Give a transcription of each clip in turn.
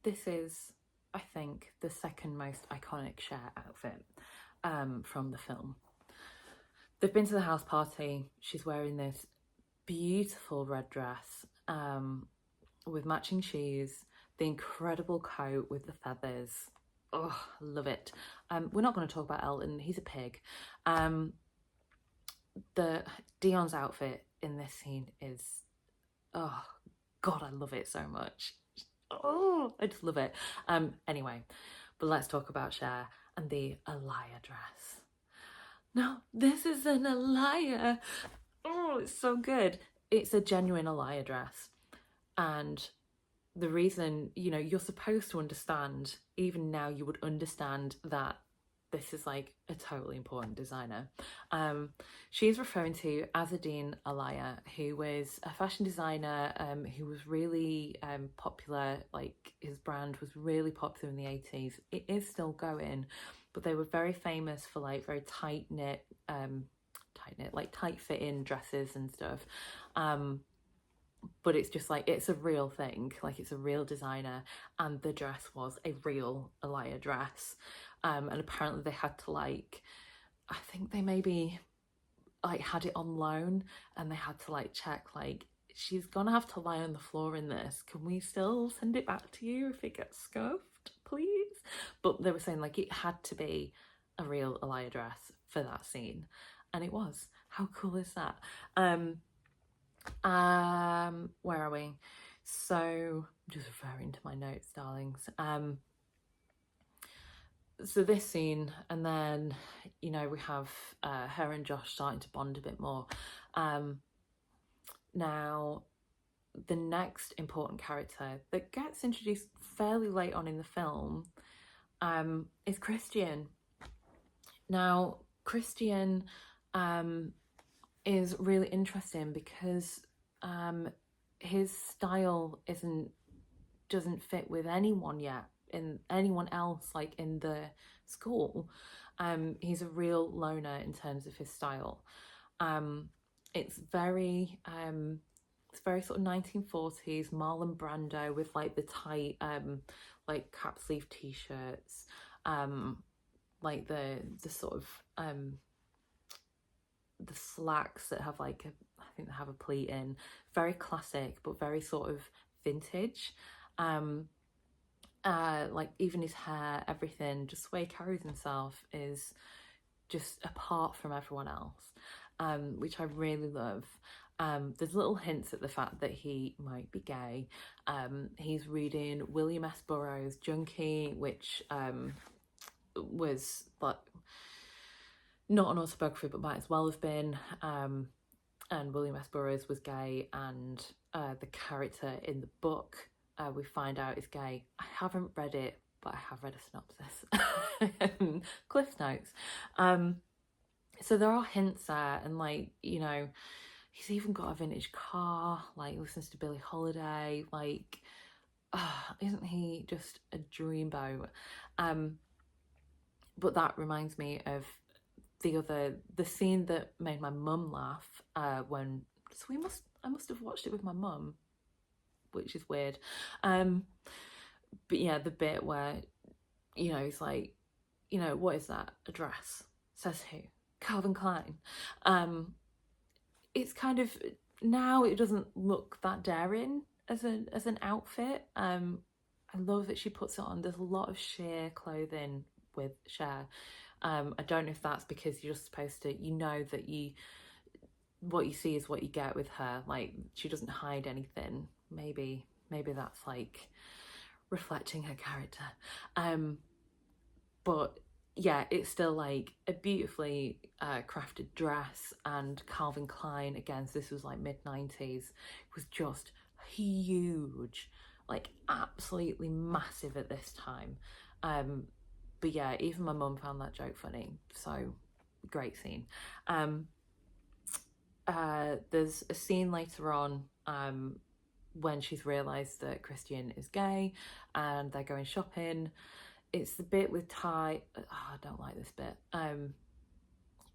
this is, I think, the second most iconic Cher outfit from the film. They've been to the house party. She's wearing this beautiful red dress with matching shoes, the incredible coat with the feathers. Oh, love it. We're not going to talk about Elton. He's a pig. The Dion's outfit in this scene is, oh God, I love it so much. Oh, I just love it. Anyway, but let's talk about Cher and the Alaya dress. No, this is an Alaya. Oh, it's so good. It's a genuine Alaya dress. And the reason, you're supposed to understand, even now you would understand that this is like a totally important designer. She's referring to Azadine Alaya, who was a fashion designer who was really popular. Like, his brand was really popular in the 80s. It is still going, but they were very famous for like very tight knit, like tight fitting dresses and stuff. But it's just like, it's a real thing, like it's a real designer, and the dress was a real Alaya dress. And apparently they had to like, I think they maybe like had it on loan, and they had to like check like, she's gonna have to lie on the floor in this, can we still send it back to you if it gets scuffed, please? But they were saying like it had to be a real Alaya dress for that scene, and it was. How cool is that? Where are we? So I'm just referring to my notes, darlings. So this scene, and then we have her and Josh starting to bond a bit more. Now, the next important character that gets introduced fairly late on in the film is Christian. Now, Christian is really interesting because his style doesn't fit with anyone yet, in anyone else like in the school. He's a real loner in terms of his style. It's very sort of 1940s Marlon Brando with like the tight like cap sleeve t-shirts, like the sort of the slacks that have like I think they have a pleat in. Very classic, but very sort of vintage. Like even his hair, everything, just the way he carries himself is just apart from everyone else, which I really love. There's little hints at the fact that he might be gay. He's reading William S. Burroughs' Junkie, which was like not an autobiography, but might as well have been. And William S. Burroughs was gay, and the character in the book we find out is gay. I haven't read it, but I have read a synopsis. Cliff notes. So there are hints there, and like, he's even got a vintage car, like listens to Billie Holiday, like, isn't he just a dreamboat? But that reminds me of the scene that made my mum laugh when, so I must have watched it with my mum, which is weird. But yeah, the bit where, he's like, what is that? A dress? Says who? Calvin Klein. It's kind of, now it doesn't look that daring as an outfit. I love that she puts it on. There's a lot of sheer clothing with Cher. I don't know if that's because you're just supposed to, that what you see is what you get with her. Like, she doesn't hide anything. Maybe that's like reflecting her character. But yeah, it's still like a beautifully crafted dress, and Calvin Klein, again, so this was like mid-90s, was just huge, like absolutely massive at this time. But yeah, even my mum found that joke funny, so great scene. There's a scene later on when she's realised that Christian is gay and they're going shopping. It's the bit with Ty. Oh, I don't like this bit.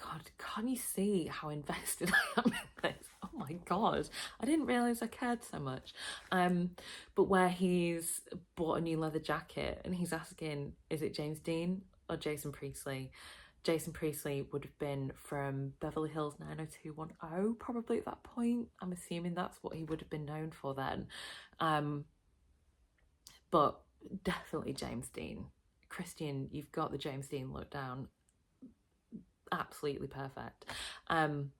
God, can't you see how invested I am in this? Oh my God, I didn't realise I cared so much. But where he's bought a new leather jacket and he's asking, is it James Dean or Jason Priestley? Jason Priestley would have been from Beverly Hills 90210, probably at that point. I'm assuming that's what he would have been known for then. But definitely James Dean. Christian, you've got the James Dean look down. Absolutely perfect. Then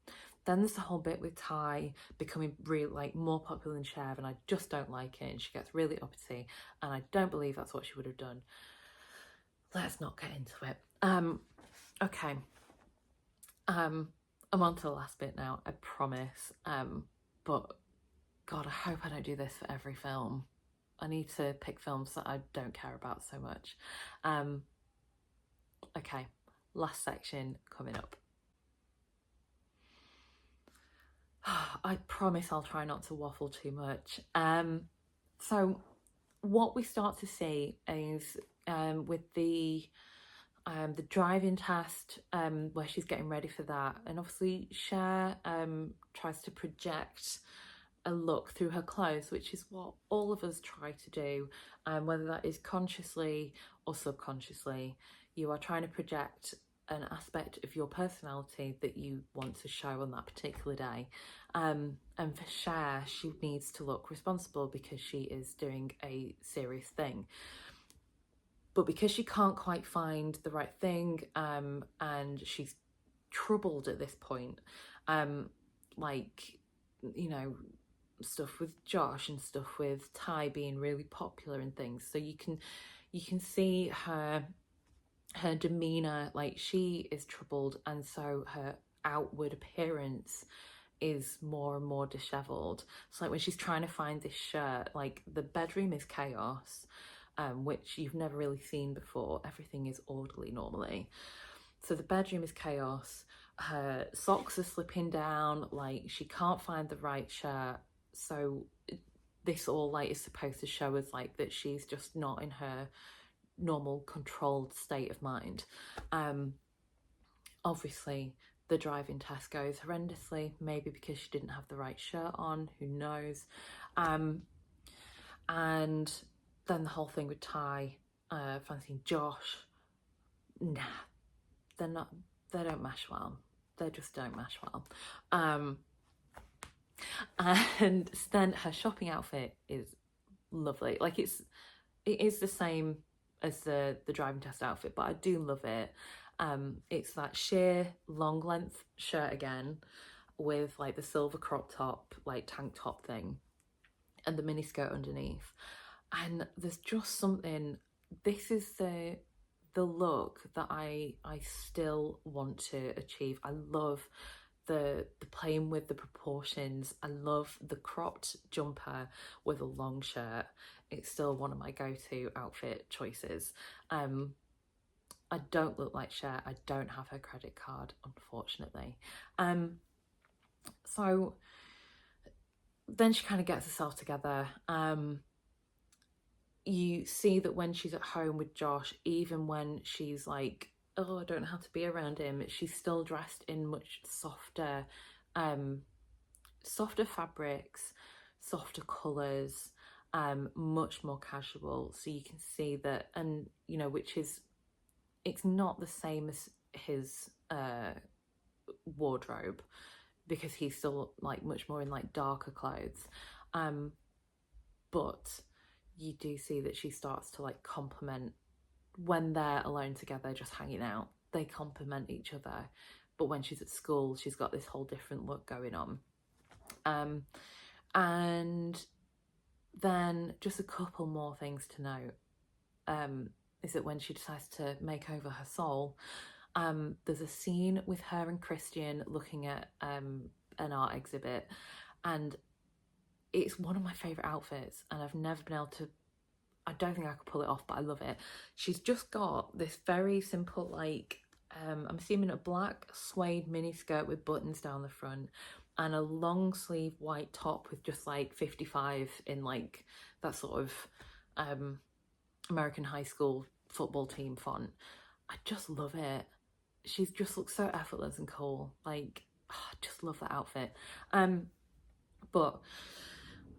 there's the whole bit with Ty becoming really like more popular than Cher, and I just don't like it, and she gets really uppity, and I don't believe that's what she would have done. Let's not get into it. Okay. I'm on to the last bit now, I promise. But God, I hope I don't do this for every film. I need to pick films that I don't care about so much. Okay, last section coming up. I promise I'll try not to waffle too much. So what we start to see is with the driving test, where she's getting ready for that, and obviously Cher tries to project a look through her clothes, which is what all of us try to do, whether that is consciously or subconsciously. You are trying to project an aspect of your personality that you want to show on that particular day. And for Cher, she needs to look responsible because she is doing a serious thing. But because she can't quite find the right thing, and she's troubled at this point, like, you know, stuff with Josh and stuff with Ty being really popular and things. So you can see her demeanor, like she is troubled, and so her outward appearance is more and more disheveled. So like when she's trying to find this shirt, like the bedroom is chaos, which you've never really seen before. Everything is orderly normally. So the bedroom is chaos. Her socks are slipping down, like she can't find the right shirt. So this all like is supposed to show us like that she's just not in her normal controlled state of mind. Obviously the driving test goes horrendously, maybe because she didn't have the right shirt on, who knows. And then the whole thing with Ty fancying Josh, nah, they don't mesh well. They just don't mesh well. And then her shopping outfit is lovely. Like it is the same as the driving test outfit, but I do love it. It's that sheer long length shirt again with like the silver crop top, like tank top thing, and the mini skirt underneath. And there's just something. This is the look that I still want to achieve. I love the playing with the proportions. I love the cropped jumper with a long shirt. It's still one of my go-to outfit choices. I don't look like Cher. I don't have her credit card, unfortunately. So then she kind of gets herself together. You see that when she's at home with Josh, even when she's like, oh, I don't know how to be around him, she's still dressed in much softer fabrics, softer colours, much more casual. So you can see that, and you know, which is, it's not the same as his wardrobe, because he's still like much more in like darker clothes. But you do see that she starts to like complement when they're alone together, just hanging out. They complement each other. But when she's at school, she's got this whole different look going on. And then just a couple more things to note. Is that when she decides to make over her soul, there's a scene with her and Christian looking at an art exhibit, and it's one of my favourite outfits, and I've never been able to, I don't think I could pull it off, but I love it. She's just got this very simple, like, I'm assuming a black suede mini skirt with buttons down the front, and a long sleeve white top with just like 55 in like that sort of American high school football team font. I just love it. she just looks so effortless and cool. Like, oh, I just love that outfit. But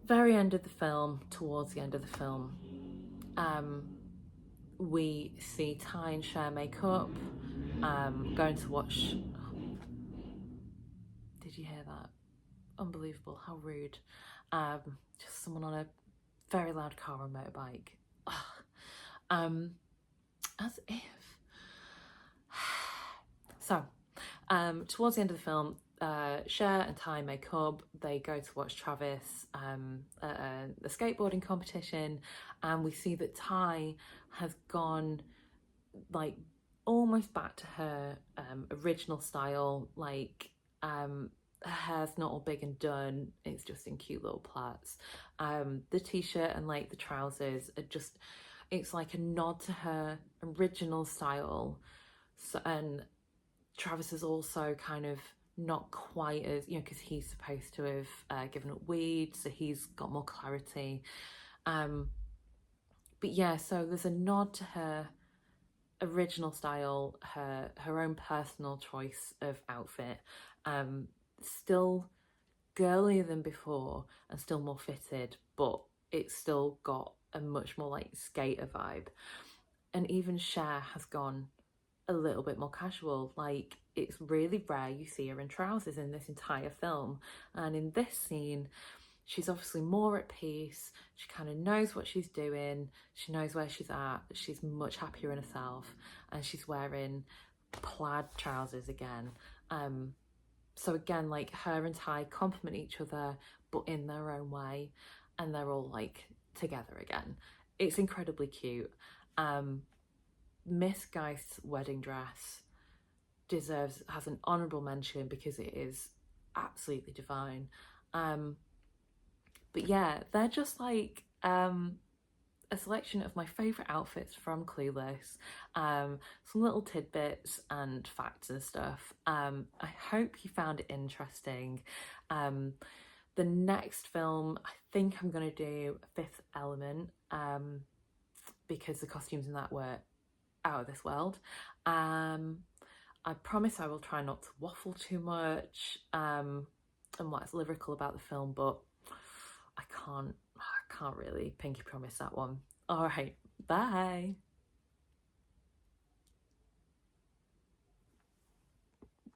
very end of the film, towards the end of the film, um, we see Ty and Cher make up, going to watch. Did you hear that? Unbelievable! How rude! Just someone on a very loud car or motorbike. Ugh. As if. So, towards the end of the film, Cher and Ty make up. They go to watch Travis at a skateboarding competition, and we see that Ty has gone like almost back to her original style. Like her hair's not all big and done; it's just in cute little plaits. The t-shirt and like the trousers are just. It's like a nod to her original style. So, and Travis is also kind of not quite as, because he's supposed to have given up weed, so he's got more clarity. Um, but yeah, so there's a nod to her original style, her own personal choice of outfit. Still girlier than before and still more fitted, but it's still got a much more like skater vibe. And even Cher has gone a little bit more casual. Like, it's really rare you see her in trousers in this entire film. And in this scene, she's obviously more at peace. She kind of knows what she's doing. She knows where she's at. She's much happier in herself. And she's wearing plaid trousers again. So again, like her and Ty complement each other, but in their own way. And they're all like together again. It's incredibly cute. Miss Geist's wedding dress has an honourable mention because it is absolutely divine. But yeah, they're just like a selection of my favourite outfits from Clueless, some little tidbits and facts and stuff. I hope you found it interesting. The next film, I think I'm going to do Fifth Element, because the costumes in that were out of this world. I promise I will try not to waffle too much and what's lyrical about the film, but I can't really pinky promise that one. All right, bye.